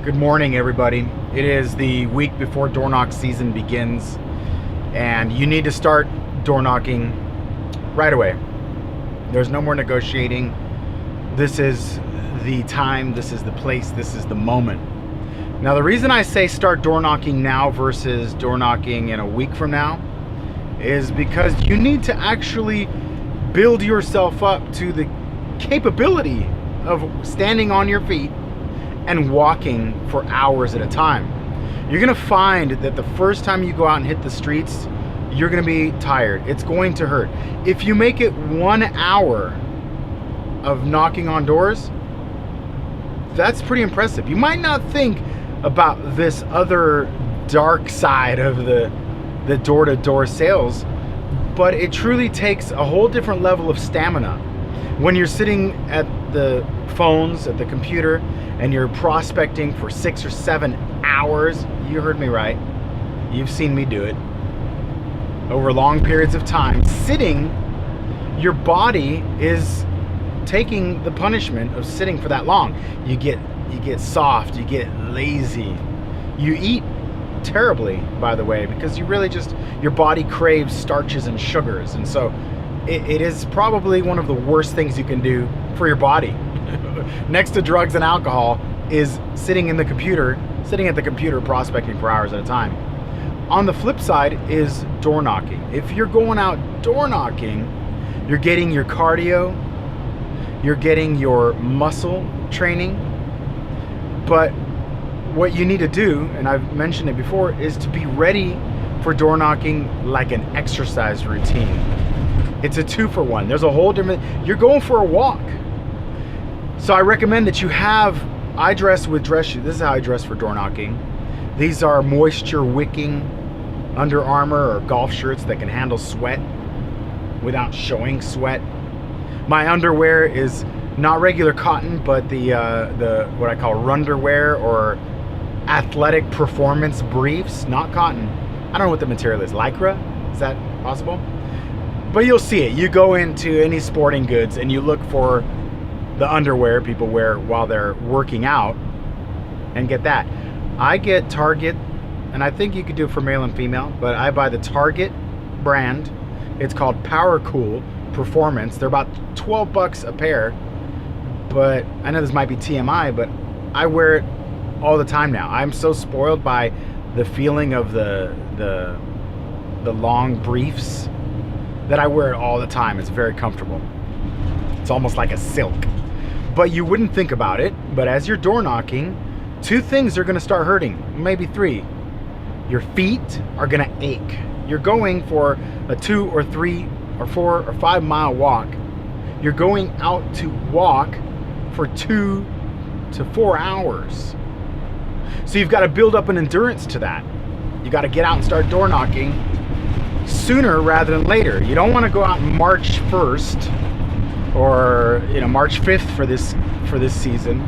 Good morning, everybody. It is the week before door knock season begins, and you need to start door knocking right away. There's no more negotiating. This is the time, this is the place, this is the moment. Now, the reason I say start door knocking now versus door knocking in a week from now is because you need to actually build yourself up to the capability of standing on your feet and walking for hours at a time. You're gonna find that the first time you go out and hit the streets, you're gonna be tired. It's going to hurt. If you make it 1 hour of knocking on doors, that's pretty impressive. You might not think about this other dark side of the door-to-door sales, but it truly takes a whole different level of stamina. When you're sitting at the phones, at the computer, and you're prospecting for 6 or 7 hours, you heard me right, you've seen me do it, over long periods of time, sitting, your body is taking the punishment of sitting for that long. You get soft, you get lazy, you eat terribly, by the way, because you really just, your body craves starches and sugars, and so it is probably one of the worst things you can do for your body. Next to drugs and alcohol is sitting at the computer prospecting for hours at a time. On the flip side is door knocking. If you're going out door knocking, you're getting your cardio, you're getting your muscle training, but what you need to do, and I've mentioned it before, is to be ready for door knocking like an exercise routine. It's a 2-for-1. There's a whole different, you're going for a walk. So I recommend that you have, I dress with dress shoes. This is how I dress for door knocking. These are moisture wicking Under Armour or golf shirts that can handle sweat without showing sweat. My underwear is not regular cotton, but the what I call runderwear or athletic performance briefs, not cotton. I don't know what the material is. Lycra? Is that possible? But you'll see it. You go into any sporting goods and you look for the underwear people wear while they're working out and get that. I get Target, and I think you could do it for male and female, but I buy the Target brand. It's called Power Cool Performance. They're about 12 bucks a pair, but I know this might be TMI, but I wear it all the time now. I'm so spoiled by the feeling of the long briefs that I wear it all the time. It's very comfortable. It's almost like a silk. But you wouldn't think about it, but as you're door knocking, 2 things are gonna start hurting, maybe 3. Your feet are gonna ache. You're going for a 2 or 3 or 4 or 5 mile walk. You're going out to walk for 2 to 4 hours. So you've got to build up an endurance to that. You got to get out and start door knocking sooner rather than later. You don't want to go out March 1st or March 5th for this season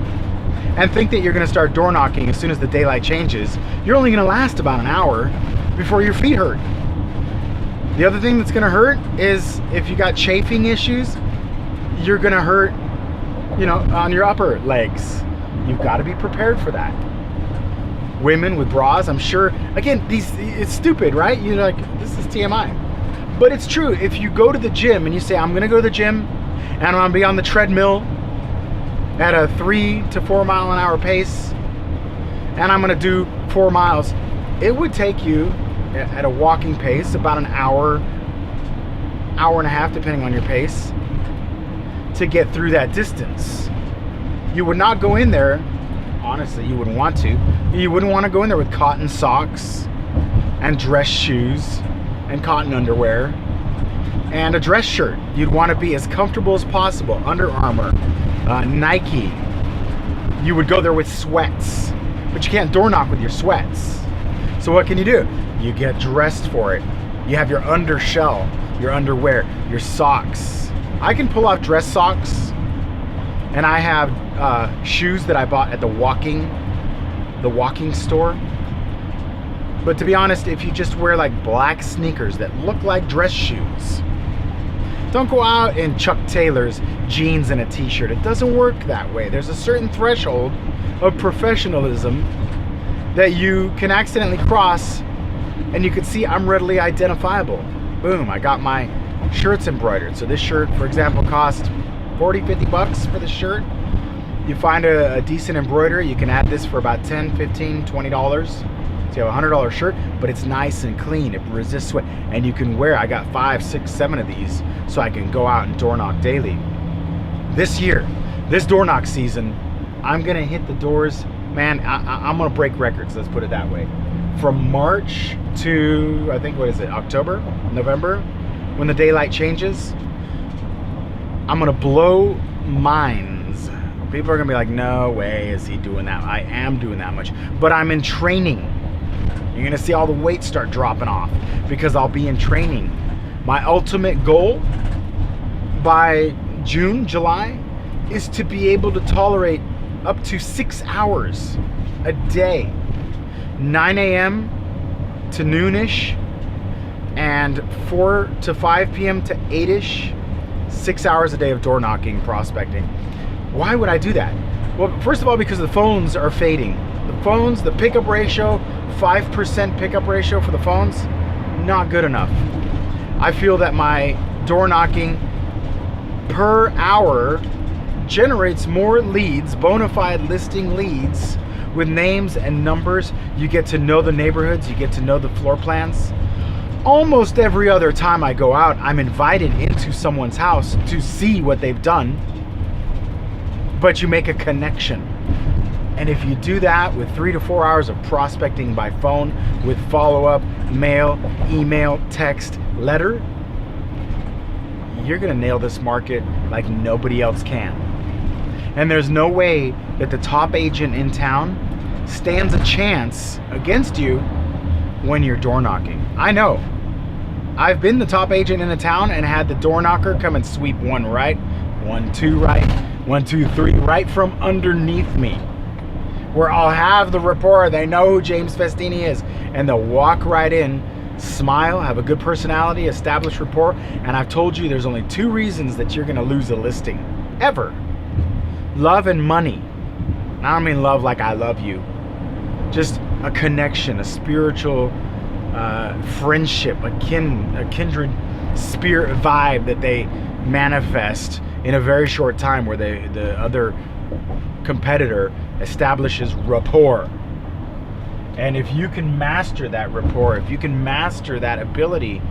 and think that you're going to start door knocking as soon as the daylight changes. You're only going to last about an hour before your feet hurt. The other thing that's going to hurt is if you got chafing issues, you're going to hurt on your upper legs. You've got to be prepared for that. Women with bras, I'm sure, again, it's stupid, right? You're like, this is TMI. But it's true. If you go to the gym and you say, I'm going to go to the gym and I'm going to be on the treadmill at a 3 to 4 mile an hour pace and I'm going to do 4 miles, it would take you at a walking pace about an hour and a half, depending on your pace, to get through that distance. You would not go in there, honestly, you wouldn't want to. You wouldn't want to go in there with cotton socks and dress shoes and cotton underwear and a dress shirt. You'd want to be as comfortable as possible. Under Armour, Nike. You would go there with sweats, but you can't door knock with your sweats. So what can you do? You get dressed for it. You have your undershell, your underwear, your socks. I can pull off dress socks, and I have shoes that I bought at the walking store. But to be honest, if you just wear like black sneakers that look like dress shoes, Don't go out in Chuck Taylor's jeans and a t-shirt. It doesn't work that way. There's a certain threshold of professionalism that you can accidentally cross, and you can see I'm readily identifiable. Boom, I got my shirts embroidered. So this shirt, for example, cost 40, 50 bucks for the shirt. You find a decent embroiderer, you can add this for about 10, 15, $20. So you have a $100 shirt, but it's nice and clean. It resists sweat, and you can wear, I got 5, 6, 7 of these, so I can go out and door knock daily. This year, this door knock season, I'm gonna hit the doors, man, I'm gonna break records, let's put it that way. From March to, I think, what is it, October, November, when the daylight changes, I'm gonna blow minds. People are gonna be like, no way is he doing that. I am doing that much, but I'm in training. You're gonna see all the weight start dropping off because I'll be in training. My ultimate goal by June, July, is to be able to tolerate up to 6 hours a day, 9 a.m. to noonish, and 4 to 5 p.m. to 8ish, 6 hours a day of door knocking, prospecting. Why would I do that? Well, first of all, because the phones are fading. The phones, the pickup ratio, 5% pickup ratio for the phones, not good enough. I feel that my door knocking per hour generates more leads, bona fide listing leads with names and numbers. You get to know the neighborhoods, you get to know the floor plans. Almost every other time I go out, I'm invited into someone's house to see what they've done, but you make a connection. And if you do that with 3 to 4 hours of prospecting by phone, with follow-up, mail, email, text, letter, you're gonna nail this market like nobody else can. And there's no way that the top agent in town stands a chance against you when you're door knocking. I know. I've been the top agent in a town and had the door knocker come and sweep 1 right, 1, 2 right, 1, 2, 3 right from underneath me, where I'll have the rapport. They know who James Festini is, and they'll walk right in, smile, have a good personality, establish rapport. And I've told you there's only 2 reasons that you're gonna lose a listing, ever. Love and money. I don't mean love like I love you. Just a connection, a spiritual friendship, a kindred spirit vibe that they manifest in a very short time, where the other competitor establishes rapport. And if you can master that rapport, if you can master that ability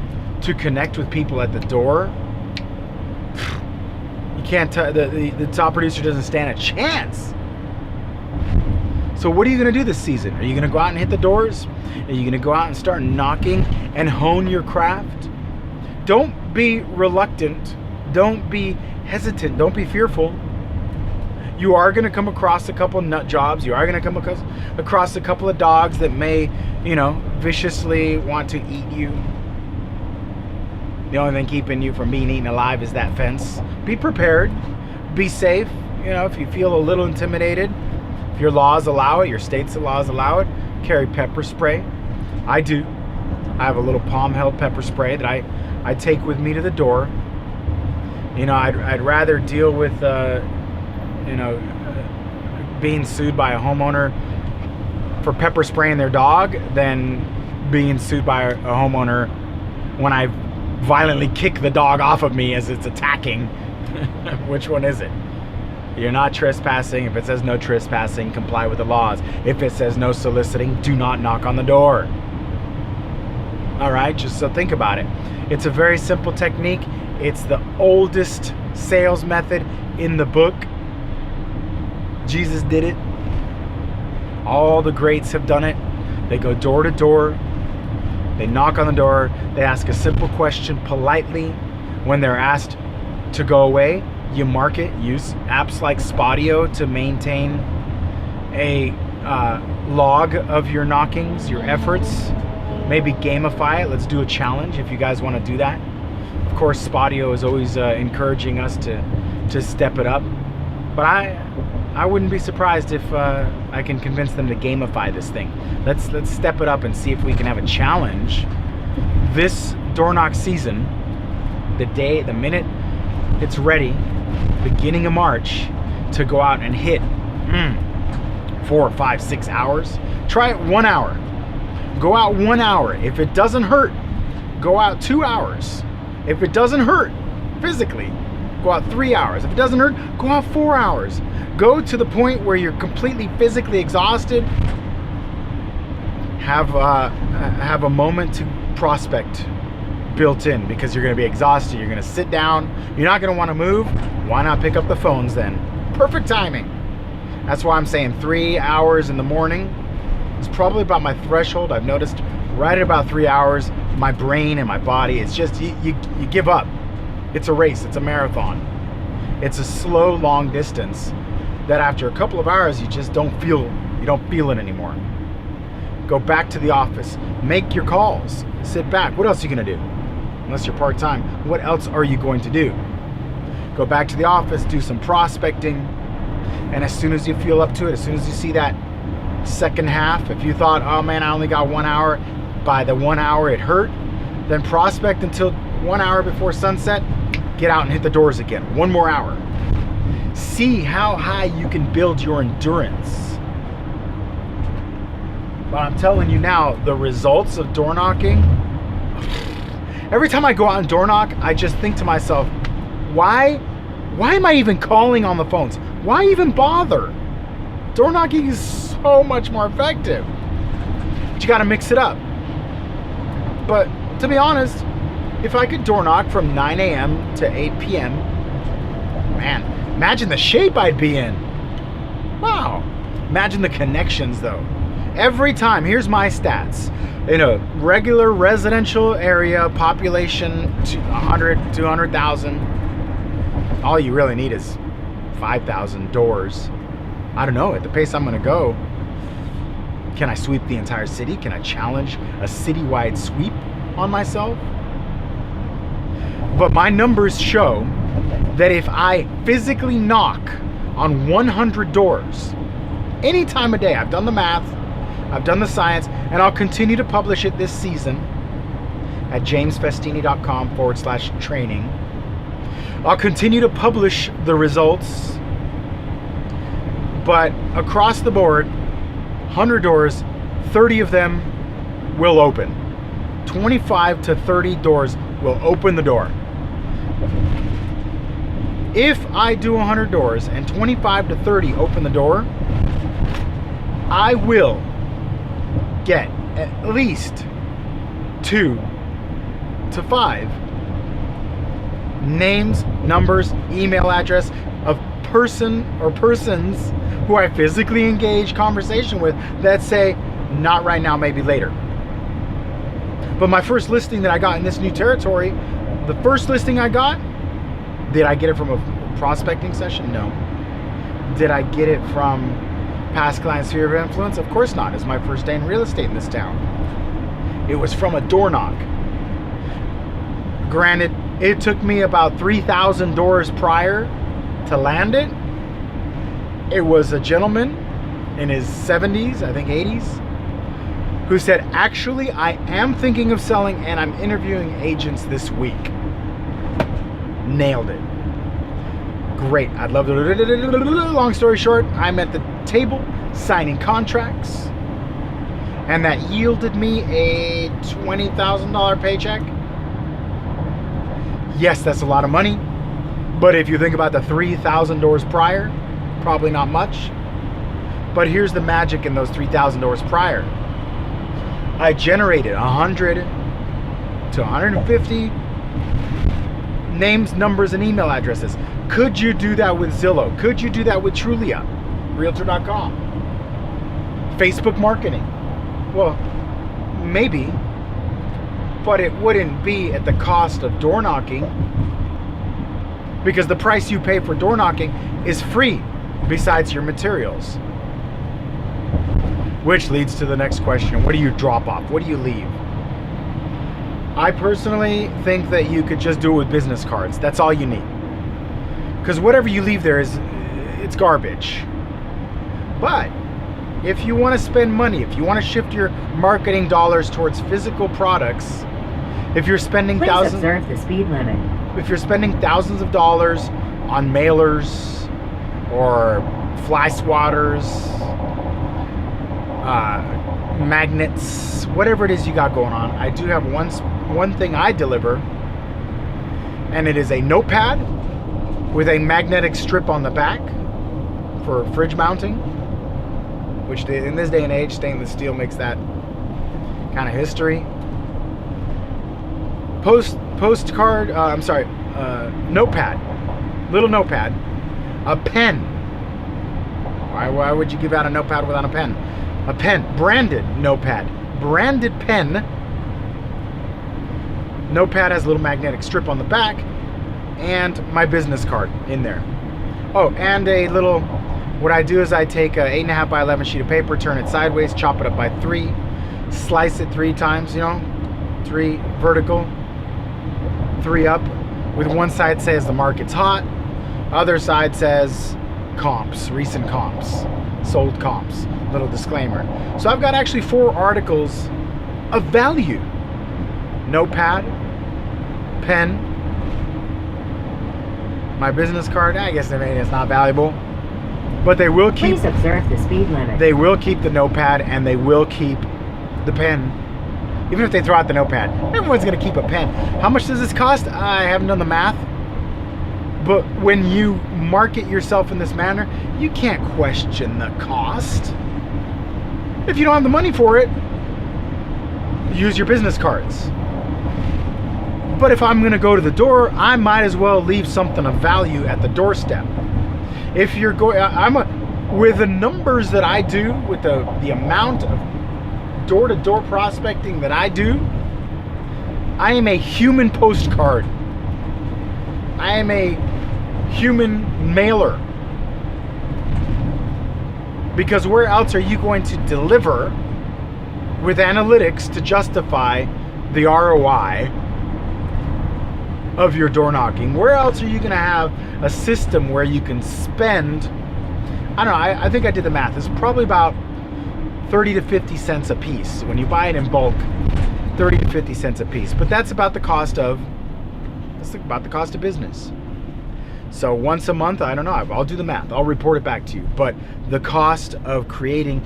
to connect with people at the door, you can't the top producer doesn't stand a chance. So what are you going to do this season? Are you going to go out and hit the doors? Are you going to go out and start knocking and hone your craft? Don't be reluctant. Don't be hesitant. Don't be fearful. You are going to come across a couple nut jobs. You are going to come across a couple of dogs that may, viciously want to eat you. The only thing keeping you from being eaten alive is that fence. Be prepared. Be safe. If you feel a little intimidated, if your laws allow it, your state's laws allow it, carry pepper spray. I do. I have a little palm-held pepper spray that I take with me to the door. I'd rather deal with being sued by a homeowner for pepper spraying their dog than being sued by a homeowner when I violently kick the dog off of me as it's attacking. Which one is it? You're not trespassing. If it says no trespassing, comply with the laws. If it says no soliciting, do not knock on the door. All right, just so think about it. It's a very simple technique. It's the oldest sales method in the book. Jesus did it. All the greats have done it. They go door to door. They knock on the door. They ask a simple question politely. When they're asked to go away, you mark it. Use apps like Spodio to maintain a log of your knockings, your efforts. Maybe gamify it. Let's do a challenge if you guys want to do that. Of course, Spodio is always encouraging us to step it up. But I wouldn't be surprised if I can convince them to gamify this thing. Let's step it up and see if we can have a challenge this door knock season the minute it's ready, beginning of March, to go out and hit 4, 5, 6 hours. Try it 1 hour. Go out 1 hour. If it doesn't hurt, go out 2 hours. If it doesn't hurt physically, go out 3 hours. If it doesn't hurt, go out 4 hours. Go to the point where you're completely physically exhausted. Have a moment to prospect built in, because you're going to be exhausted. You're going to sit down. You're not going to want to move. Why not pick up the phones then? Perfect timing. That's why I'm saying 3 hours in the morning is probably about my threshold. I've noticed right at about 3 hours, my brain and my body, it's just, you give up. It's a race. It's a marathon. It's a slow, long distance that after a couple of hours, you just don't feel it anymore. Go back to the office. Make your calls. Sit back. What else are you going to do? Unless you're part-time, what else are you going to do? Go back to the office, do some prospecting, and as soon as you feel up to it, as soon as you see that second half, if you thought, oh man, I only got 1 hour, by the 1 hour it hurt, then prospect until 1 hour before sunset, get out and hit the doors again. 1 more hour. See how high you can build your endurance. But I'm telling you now, the results of door knocking, every time I go out and door knock, I just think to myself, why am I even calling on the phones? Why even bother? Door knocking is so much more effective. But you gotta mix it up. But to be honest, if I could door knock from 9 a.m. to 8 p.m., man, imagine the shape I'd be in. Wow. Imagine the connections though. Every time, here's my stats. In a regular residential area, population 100, 200,000, all you really need is 5,000 doors. I don't know, at the pace I'm gonna go, can I sweep the entire city? Can I challenge a citywide sweep on myself? But my numbers show that if I physically knock on 100 doors, any time of day, I've done the math, I've done the science, and I'll continue to publish it this season at jamesfestini.com/training. I'll continue to publish the results, but across the board, 100 doors, 30 of them will open. 25 to 30 doors will open the door. If I do 100 doors and 25 to 30 open the door, I will get at least 2 to 5 names, numbers, email address of person or persons who I physically engage conversation with that say, not right now, maybe later. But my first listing that I got in this new territory, the first listing I got, did I get it from a prospecting session? No. Did I get it from past client sphere of influence? Of course not. It's my first day in real estate in this town. It was from a door knock. Granted, it took me about 3,000 doors prior to land it. It was a gentleman in his 70s, I think 80s, who said, actually, I am thinking of selling and I'm interviewing agents this week. Nailed it. Great. I'd love to. Long story short, I'm at the table signing contracts, and that yielded me a $20,000 paycheck. Yes, that's a lot of money, but if you think about the 3,000 doors prior, probably not much. But here's the magic in those 3,000 doors prior. I generated 100 to 150 names, numbers, and email addresses. Could you do that with Zillow? Could you do that with Trulia, Realtor.com? Facebook marketing? Well, maybe, but it wouldn't be at the cost of door knocking, because the price you pay for door knocking is free besides your materials. Which leads to the next question. What do you drop off? What do you leave? I personally think that you could just do it with business cards. That's all you need. Because whatever you leave there it's garbage. But if you want to spend money, if you want to shift your marketing dollars towards physical products, if you're spending Please observe the speed limit. if you're spending thousands of dollars on mailers or fly swatters, magnets, whatever it is you got going on, I do have one thing I deliver, and it is a notepad with a magnetic strip on the back for fridge mounting, which in this day and age, stainless steel makes that kind of history. Notepad, little notepad, a pen. Why would you give out a notepad without a pen? A pen, branded notepad, branded pen. Notepad has a little magnetic strip on the back, and my business card in there. Oh, and a little, what I do is I take a 8.5 by 11 sheet of paper, turn it sideways, chop it up by 3, slice it 3 times, 3 vertical, 3 up, with one side says the market's hot, other side says comps, recent comps, sold comps, little disclaimer. So I've got actually 4 articles of value. Notepad, pen, my business card. I guess it's not valuable, but they will keep. Please observe the speed limit. They will keep the notepad, and they will keep the pen. Even if they throw out the notepad, everyone's going to keep a pen. How much does this cost? I haven't done the math. But when you market yourself in this manner, you can't question the cost. If you don't have the money for it, use your business cards. But if I'm going to go to the door, I might as well leave something of value at the doorstep. If you're going, with the numbers that I do, with the amount of door-to-door prospecting that I do, I am a human postcard. I am a human mailer. Because where else are you going to deliver with analytics to justify the ROI of your door knocking? Where else are you going to have a system where you can spend, I don't know, I think I did the math, it's probably about 30 to 50 cents a piece. When you buy it in bulk, 30 to 50 cents a piece. But that's about the cost of business. So once a month, I don't know, I'll do the math. I'll report it back to you. But the cost of creating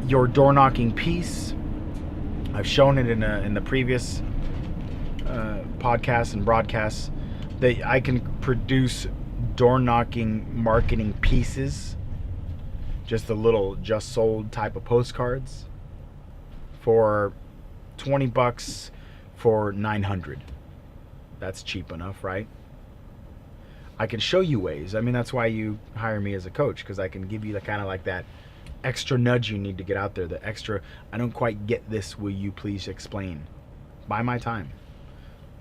your door knocking piece, I've shown it in the previous podcasts and broadcasts, that I can produce door knocking marketing pieces, just the little just sold type of postcards, for $20 for 900. That's cheap enough, right? I can show you ways. I mean, that's why you hire me as a coach, because I can give you the kind of like that extra nudge you need to get out there, the extra, I don't quite get this, will you please explain? Buy my time.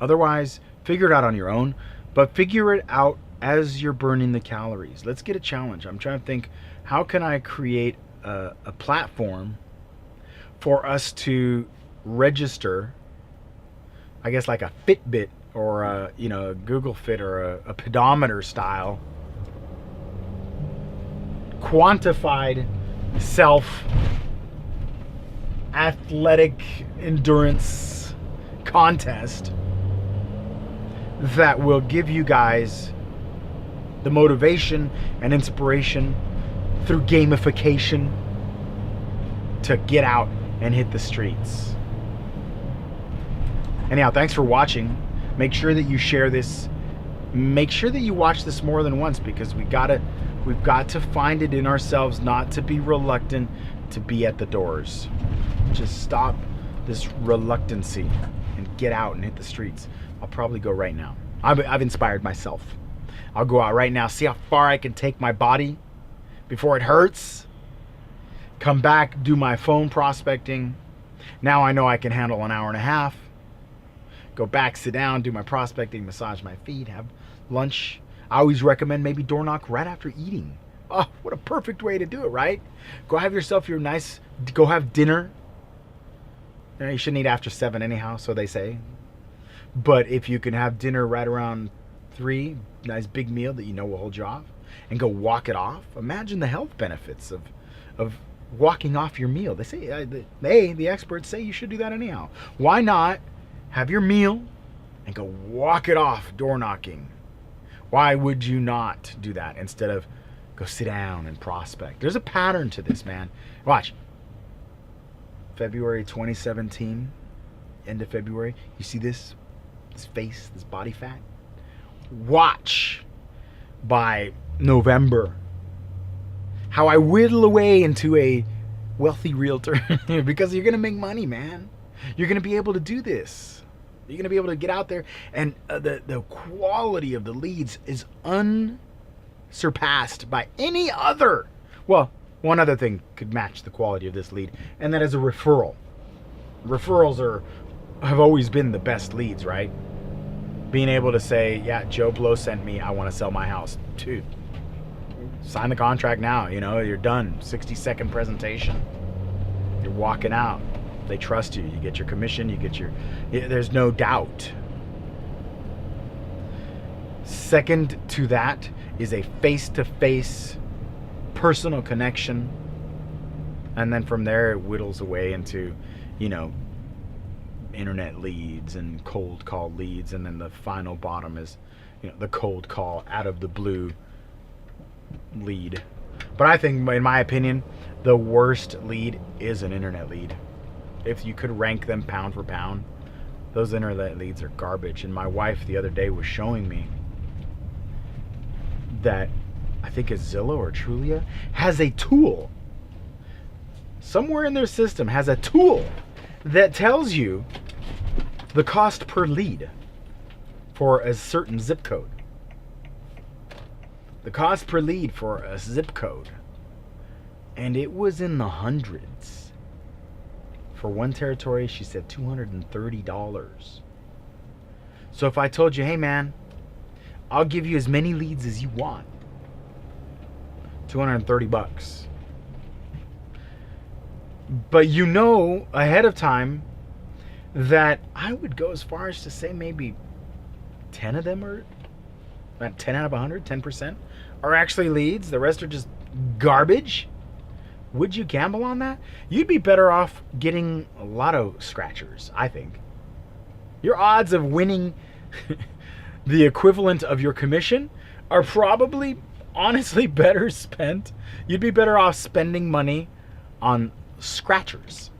Otherwise, figure it out on your own, but figure it out as you're burning the calories. Let's get a challenge. I'm trying to think, how can I create a platform for us to register, I guess like a Fitbit or a Google Fit or a pedometer style quantified self athletic endurance contest that will give you guys the motivation and inspiration through gamification to get out and hit the streets. Anyhow, thanks for watching. Make sure that you share this. Make sure that you watch this more than once, because we've got to find it in ourselves not to be reluctant to be at the doors. Just stop this reluctancy and get out and hit the streets. I'll probably go right now. I've inspired myself. I'll go out right now, see how far I can take my body before it hurts. Come back, do my phone prospecting. Now I know I can handle an hour and a half. Go back, sit down, do my prospecting, massage my feet, have lunch. I always recommend maybe door knock right after eating. Oh, what a perfect way to do it, right? Go have yourself go have dinner. You shouldn't eat after 7 anyhow, so they say. But if you can have dinner right around 3, nice big meal that you know will hold you off, and go walk it off. Imagine the health benefits of walking off your meal. They say, the experts say you should do that anyhow. Why not have your meal, and go walk it off door knocking. Why would you not do that instead of go sit down and prospect? There's a pattern to this, man. Watch. February 2017, end of February. You see this face, this body fat? Watch by November how I whittle away into a wealthy realtor because you're going to make money, man. You're going to be able to do this. You're going to be able to get out there, and the quality of the leads is unsurpassed by any other. Well, one other thing could match the quality of this lead, and that is a referral. Referrals have always been the best leads, right? Being able to say, yeah, Joe Blow sent me, I want to sell my house. Dude, sign the contract now. You're done. 60-second presentation. You're walking out. They trust you. You get your commission. There's no doubt. Second to that is a face-to-face personal connection. And then from there, it whittles away into, internet leads and cold call leads. And then the final bottom is, the cold call out of the blue lead. But I think, in my opinion, the worst lead is an internet lead. If you could rank them pound for pound, those internet leads are garbage. And my wife the other day was showing me that I think it's Zillow or Trulia has a tool somewhere in their system, has a tool that tells you the cost per lead for a certain zip code. The cost per lead for a zip code. And it was in the hundreds. For one territory, she said $230. So if I told you, hey man, I'll give you as many leads as you want, $230. But ahead of time that I would go as far as to say maybe 10 of them are, 10 out of 100, 10% are actually leads. The rest are just garbage. Would you gamble on that? You'd be better off getting lotto scratchers, I think. Your odds of winning the equivalent of your commission are probably, honestly, better spent. You'd be better off spending money on scratchers.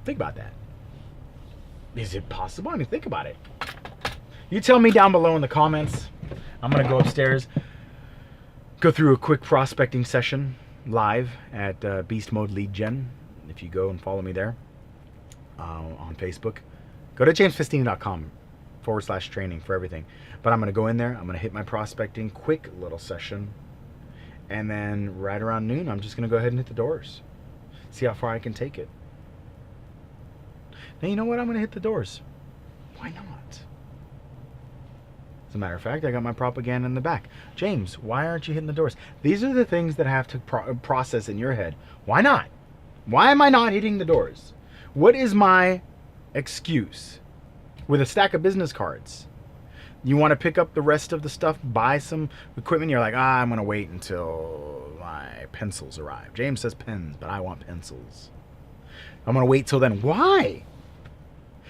Think about that. Is it possible? I mean, think about it. You tell me down below in the comments. I'm going to go upstairs, go through a quick prospecting session live at Beast Mode Lead Gen. If you go and follow me there on Facebook, go to jamesfestini.com/training for everything. But I'm going to go in there. I'm going to hit my prospecting quick little session. And then right around noon, I'm just going to go ahead and hit the doors. See how far I can take it. Now, you know what? I'm going to hit the doors. Why not? As a matter of fact, I got my propaganda in the back. James, why aren't you hitting the doors? These are the things that I have to process in your head. Why not? Why am I not hitting the doors? What is my excuse? With a stack of business cards, you want to pick up the rest of the stuff, buy some equipment, you're like, I'm going to wait until my pencils arrive. James says pens, but I want pencils. I'm going to wait till then. Why?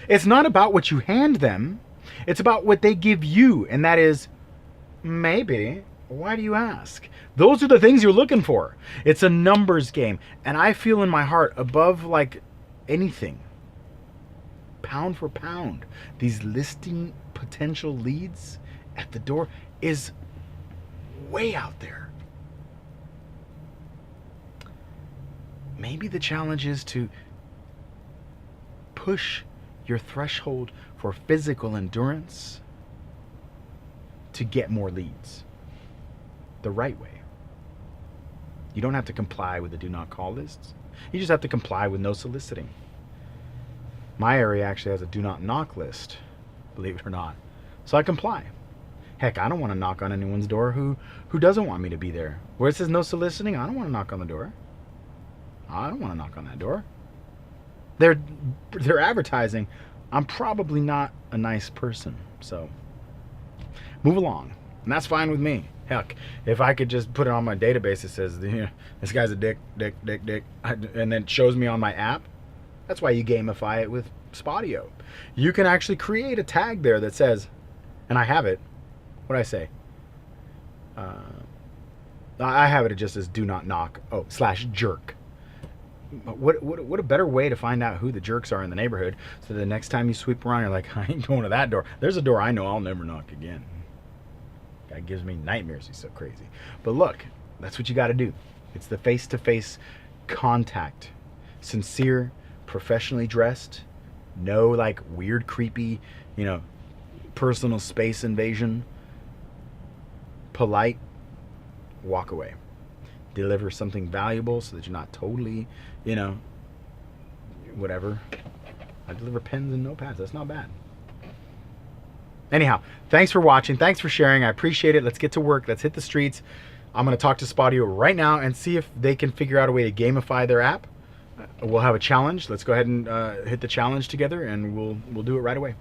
It's not about what you hand them. It's about what they give you, and that is, maybe. Why do you ask? Those are the things you're looking for. It's a numbers game, and I feel in my heart, above like anything, pound for pound, these listing potential leads at the door is way out there. Maybe the challenge is to push your threshold for physical endurance to get more leads the right way. You don't have to comply with the do not call lists. You just have to comply with no soliciting. My area actually has a do not knock list, believe it or not. So I comply. Heck, I don't want to knock on anyone's door who doesn't want me to be there. Where it says no soliciting, I don't want to knock on the door. I don't want to knock on that door. They're advertising. I'm probably not a nice person, so move along. And that's fine with me. Heck, if I could just put it on my database that says, this guy's a dick, and then it shows me on my app. That's why you gamify it with Spodio. You can actually create a tag there that says, and I have it, what did I say? I have it just as do not knock, /jerk. What a better way to find out who the jerks are in the neighborhood, so the next time you sweep around, you're like, I ain't going to that door. There's a door I know I'll never knock again. That gives me nightmares. He's so crazy. But look, that's what you got to do. It's the face-to-face contact. Sincere, professionally dressed, no like weird, creepy, personal space invasion. Polite, walk away. Deliver something valuable so that you're not totally, whatever. I deliver pens and notepads. That's not bad. Anyhow, thanks for watching. Thanks for sharing. I appreciate it. Let's get to work. Let's hit the streets. I'm going to talk to Spodio right now and see if they can figure out a way to gamify their app. We'll have a challenge. Let's go ahead and hit the challenge together, and we'll do it right away.